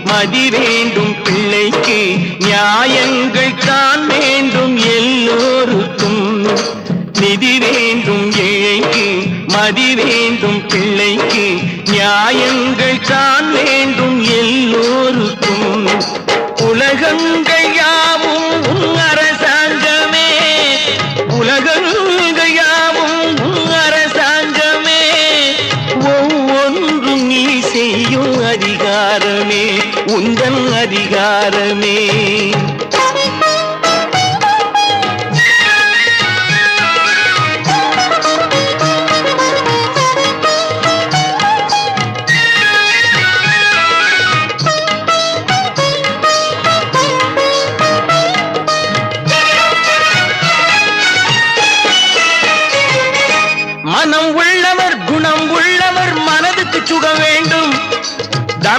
மதி வேண்டும் பிள்ளைக்கு நியாயங்கள் தான் வேண்டும் எல்லோருக்கும் நிதி வேண்டும் ஏழைக்கு மதி வேண்டும் பிள்ளைக்கு நியாயங்கள் தான் வேண்டும் எல்லோருக்கும் உலகங்கள் யாவும் அரசாங்கமே உலகங்கள் யாவும் அரசாங்கமே ஒவ்வொன்றும் நீ செய்யும் அதிகாரமே உந்தன் அதிகாரமே